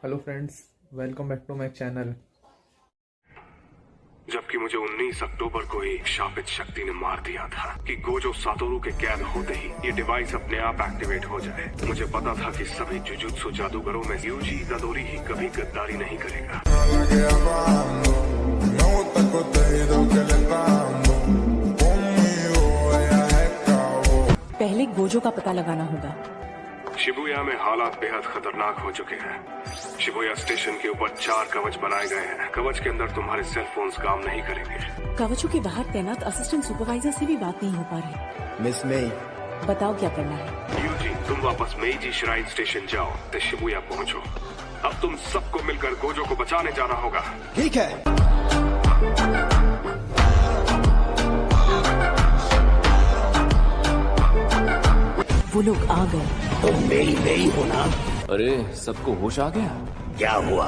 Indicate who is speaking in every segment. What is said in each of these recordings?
Speaker 1: Hello friends, welcome back to my channel.
Speaker 2: जबकि मुझे 19 अक्टूबर को ही शापित शक्ति ने मार दिया था कि गोजो सातोरू के कैद होते ही ये डिवाइस अपने आप एक्टिवेट हो जाए। मुझे पता था कि सभी जुजुत्सु जादूगरों में यूजी इतादोरी ही कभी गद्दारी नहीं करेगा।
Speaker 3: पहले गोजो का पता लगाना होगा।
Speaker 2: शिबुया में हालात बेहद खतरनाक हो चुके हैं। शिबुया स्टेशन के ऊपर 4 कवच बनाए गए हैं। कवच के अंदर तुम्हारे सेल फोन्स काम नहीं करेंगे।
Speaker 3: कवचों के बाहर तैनात असिस्टेंट सुपरवाइजर से भी बात नहीं हो पा रही।
Speaker 4: मिस मेई,
Speaker 3: बताओ क्या करना है।
Speaker 2: यूजी, तुम वापस मेइजी श्राइन स्टेशन जाओ तो शिबुया पहुंचो। अब तुम सबको मिलकर गोजो को बचाने जाना होगा।
Speaker 4: ठीक है।
Speaker 3: वो लोग आ गए।
Speaker 4: तुम मेरी मेई हो ना?
Speaker 5: अरे सबको होश आ गया?
Speaker 4: क्या हुआ?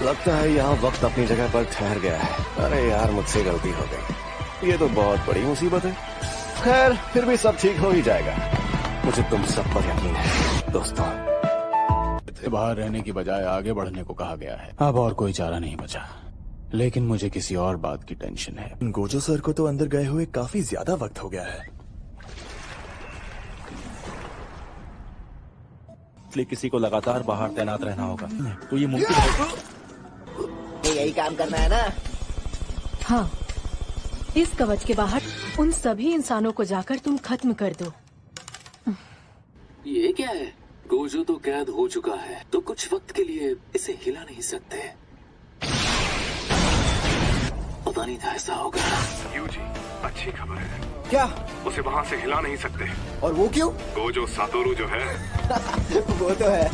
Speaker 6: लगता है यहाँ वक्त अपनी जगह पर ठहर गया है। अरे यार, मुझसे गलती हो गई। ये तो बहुत बड़ी मुसीबत है। खैर, फिर भी सब ठीक हो ही जाएगा। मुझे तुम सब पर यकीन है दोस्तों।
Speaker 7: बाहर रहने की बजाय आगे बढ़ने को कहा गया है। अब और कोई चारा नहीं बचा, लेकिन मुझे किसी और बात की टेंशन है।
Speaker 6: गोजो सर को तो अंदर गए हुए काफी ज्यादा वक्त हो गया है।
Speaker 7: इसलिए किसी को लगातार बाहर तैनात रहना होगा। तो ये मुमकिन है?
Speaker 4: यही काम करना है ना?
Speaker 3: हाँ, इस कवच के बाहर उन सभी इंसानों को जाकर तुम खत्म कर दो।
Speaker 5: ये क्या है? गोजो तो कैद हो चुका है, तो कुछ वक्त के लिए इसे हिला नहीं सकते। पता नहीं था ऐसा होगा।
Speaker 2: यूजी, अच्छी खबर है।
Speaker 4: क्या?
Speaker 2: उसे वहाँ से हिला नहीं सकते।
Speaker 4: और वो क्यों?
Speaker 2: गोजो सातोरू जो है
Speaker 4: वो तो है।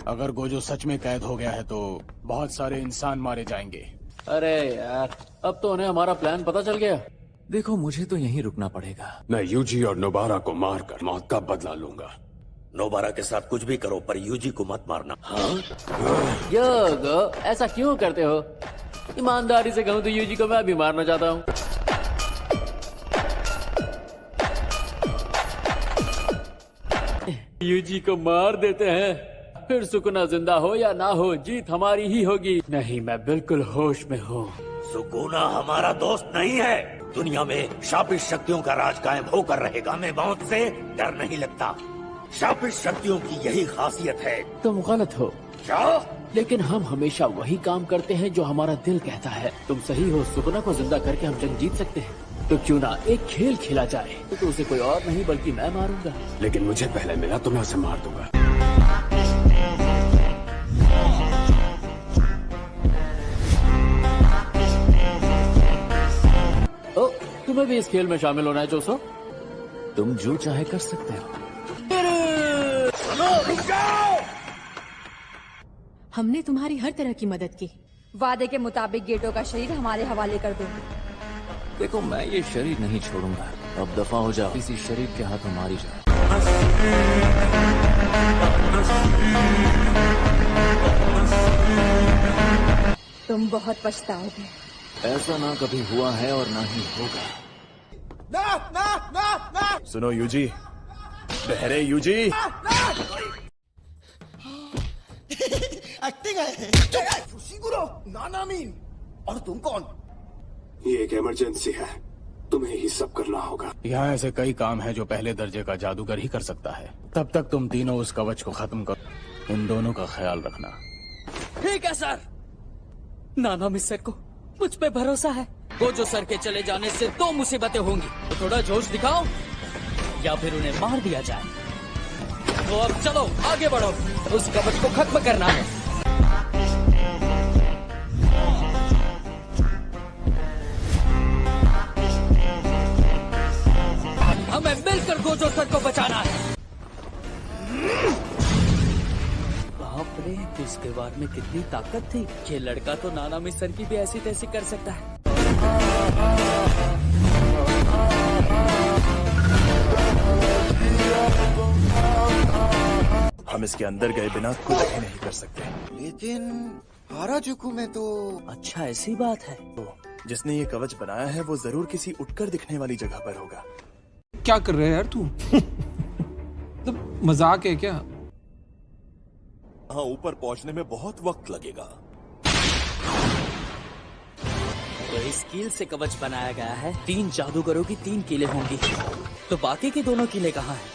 Speaker 7: अगर गोजो सच में कैद हो गया है तो बहुत सारे इंसान मारे जाएंगे।
Speaker 5: अरे यार, अब तो उन्हें हमारा प्लान पता चल गया। देखो, मुझे तो यहीं रुकना पड़ेगा।
Speaker 2: मैं यूजी और नोबारा को मारकर मौत का बदला लूंगा।
Speaker 8: नोबारा के साथ कुछ भी करो, पर यूजी को मत मारना।
Speaker 5: हाँ? योगो, ऐसा क्यों करते हो? ईमानदारी से कहूँ तो यूजी को मैं भी मारना चाहता हूँ। यूजी को मार देते हैं, फिर सुकुना जिंदा हो या ना हो, जीत हमारी ही होगी। नहीं, मैं बिल्कुल होश में हूँ।
Speaker 8: सुकुना हमारा दोस्त नहीं है। दुनिया में शापित शक्तियों का राज कायम होकर रहेगा। हमें मौत से डर नहीं लगता। शापित शक्तियों की यही खासियत है।
Speaker 5: तुम गलत हो।
Speaker 8: क्या?
Speaker 5: लेकिन हम हमेशा वही काम करते हैं जो हमारा दिल कहता है। तुम सही हो, सुकुना को जिंदा करके हम जंग जीत सकते हैं। तो क्यों ना एक खेल खेला जाए? तो उसे कोई और नहीं बल्कि मैं मारूंगा।
Speaker 2: लेकिन मुझे पहले मिला तो मैं उसे मार दूंगा।
Speaker 5: ओ, तुम्हें भी इस खेल में शामिल होना है जोसो? तुम जो चाहे कर सकते हो।
Speaker 3: हमने तुम्हारी हर तरह की मदद की।
Speaker 9: वादे के मुताबिक गेटो का शरीर हमारे हवाले कर दो।
Speaker 5: देखो, मैं ये शरीर नहीं छोड़ूंगा। अब दफा हो जाओ, किसी शरीर के हाथों मारी जाओ।
Speaker 9: तुम बहुत पछताओगे।
Speaker 5: ऐसा ना कभी हुआ है और ना ही होगा।
Speaker 4: ना ना ना ना।
Speaker 6: सुनो यूजी, बहरे यूजी।
Speaker 4: एक्टिंग है। सुशिगुरो नानामी। और तुम कौन?
Speaker 2: ये एक इमरजेंसी है, तुम्हें ही सब करना होगा।
Speaker 7: यहाँ ऐसे कई काम है जो पहले दर्जे का जादूगर ही कर सकता है। तब तक तुम तीनों उस कवच को खत्म करो। इन दोनों का ख्याल रखना।
Speaker 10: ठीक है सर। नाना मिस्टर को मुझ पे भरोसा है। गोजो सर के चले जाने से 2 मुसीबतें होंगी। तो थोड़ा जोश दिखाओ या फिर उन्हें मार दिया जाए। तो अब चलो आगे बढ़ो, उस कवच को खत्म करना है। गोजो सर को बचाना है। बाप रे, इसके बारे में कितनी ताकत थी। ये लड़का तो नानामी सर की भी ऐसी तैसी कर सकता है।
Speaker 6: हम इसके अंदर गए बिना कुछ भी नहीं कर सकते।
Speaker 4: लेकिन हाराजुकु में तो
Speaker 10: अच्छा, ऐसी बात है।
Speaker 6: तो जिसने ये कवच बनाया है वो जरूर किसी उठकर दिखने वाली जगह पर होगा।
Speaker 1: क्या कर रहा है यार तू? तो मजाक है क्या?
Speaker 6: हाँ, ऊपर पहुंचने में बहुत वक्त लगेगा।
Speaker 10: तो इस कील से कवच बनाया गया है। 3 जादूगरों की 3 कीलें होंगी। तो बाकी की दोनों कीलें कहाँ हैं?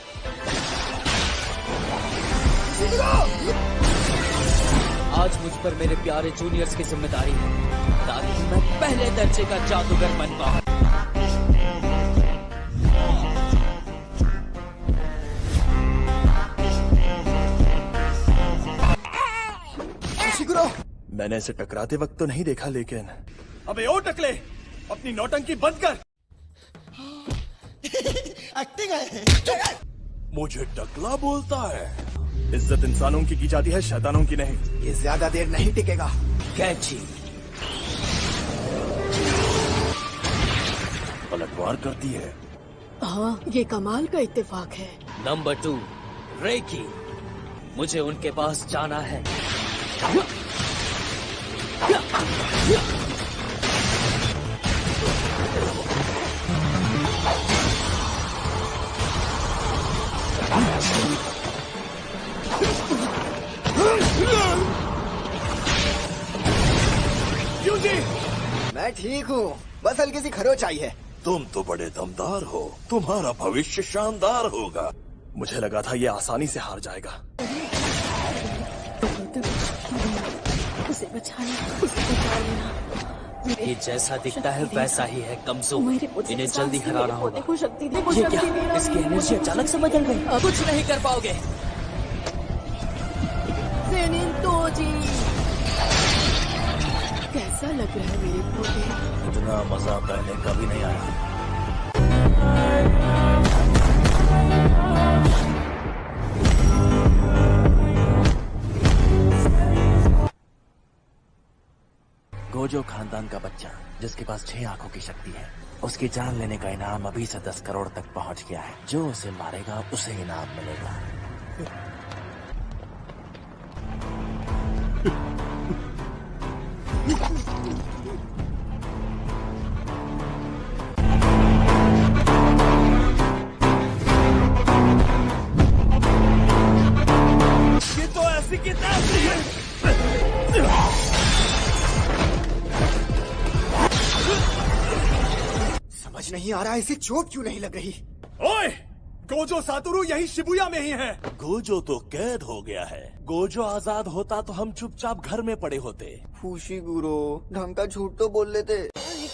Speaker 10: आज मुझ पर मेरे प्यारे जूनियर्स की जिम्मेदारी है ताकि मैं पहले दर्जे का जादूगर बन पाऊं।
Speaker 6: मैंने इसे टकराते वक्त तो नहीं देखा, लेकिन अबे ओ टकले, अपनी नौटंकी बंद कर।
Speaker 4: एक्टिंग है।
Speaker 6: मुझे टकला बोलता है। इज्जत इंसानों की जाती है, शैतानों की नहीं।
Speaker 4: ये ज्यादा देर नहीं टिकेगा।
Speaker 10: कैची
Speaker 6: पलटवार करती है।
Speaker 3: हाँ, ये कमाल का इत्तेफाक है।
Speaker 10: नंबर 2, रेकी। मुझे उनके पास जाना है।
Speaker 4: मैं ठीक हूँ, बस हल्की सी खरोच आई है।
Speaker 6: तुम तो बड़े दमदार हो, तुम्हारा भविष्य शानदार होगा। मुझे लगा था ये आसानी से हार जाएगा।
Speaker 3: उसे बचा लेना।
Speaker 10: ये जैसा दिखता है वैसा ही है, कमजोर। इन्हें जल्दी हराना होगा।
Speaker 3: देखो शक्ति,
Speaker 10: ये क्या? इसकी एनर्जी अचानक से बदल गई। कुछ नहीं कर पाओगे।
Speaker 3: कैसा लग रहा है मेरे पोते?
Speaker 6: इतना मजा पहले कभी नहीं आया।
Speaker 8: गोजो खानदान का बच्चा जिसके पास 6 आंखों की शक्ति है, उसकी जान लेने का इनाम अभी से 10 करोड़ तक पहुंच गया है। जो उसे मारेगा उसे इनाम मिलेगा।
Speaker 6: ये तो ऐसी की तैसी है।
Speaker 4: समझ नहीं आ रहा इसे चोट क्यों नहीं लग रही।
Speaker 6: ओए, गोजो सातोरू यही शिबुया में ही है। गोजो तो कैद हो गया है। गोजो आजाद होता तो हम चुपचाप घर में पड़े होते।
Speaker 4: फूशीगुरो, ढंग का झूठ तो बोल लेते।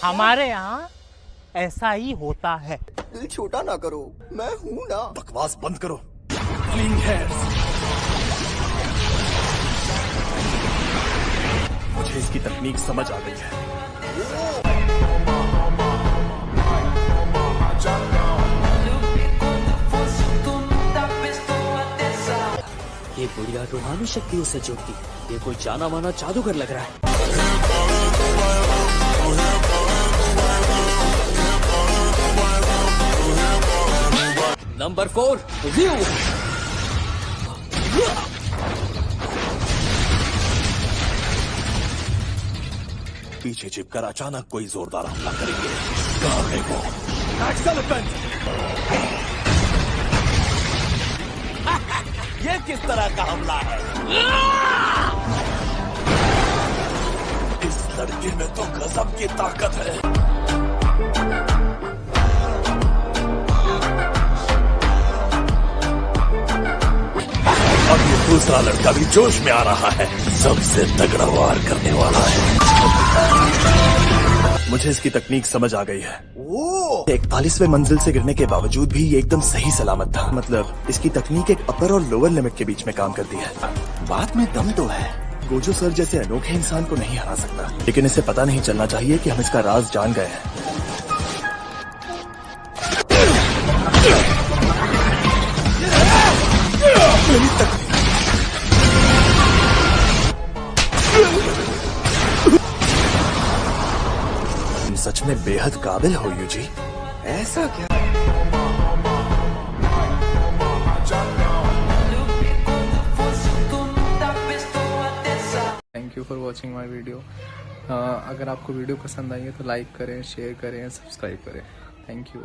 Speaker 11: हमारे यहाँ ऐसा ही होता है।
Speaker 4: दिल छोटा ना करो, मैं हूँ ना।
Speaker 6: बकवास बंद करो। Clean hands. मुझे इसकी तकनीक समझ आ गई है।
Speaker 10: ये बुढ़िया रूहानी शक्तियों से जुड़ती है। ये कोई जाना माना जादूगर लग रहा है। Number 4, view.
Speaker 6: पीछे छिपकर अचानक कोई जोरदार हमला करेंगे। कहाँ है वो? एक्सेलेंट! ये किस तरह का हमला है? इस लड़के में तो गजब की ताकत है। अब ये दूसरा लड़का भी जोश में आ रहा है। सबसे तगड़ा वार करने वाला है। मुझे इसकी तकनीक समझ आ गई है। 41वें मंजिल से गिरने के बावजूद भी ये एकदम सही सलामत था। मतलब इसकी तकनीक एक अपर और लोअर लिमिट के बीच में काम करती है। बात में दम तो है। गोजो सर जैसे अनोखे इंसान को नहीं हरा सकता, लेकिन इसे पता नहीं चलना चाहिए कि हम इसका राज जान गए हैं। मेरी तक तुम सच में बेहद काबिल हो यूजी। ऐसा क्या?
Speaker 12: Thank you for watching my video. अगर आपको वीडियो पसंद आई है तो लाइक करें, शेयर करें, सब्सक्राइब करें। Thank you.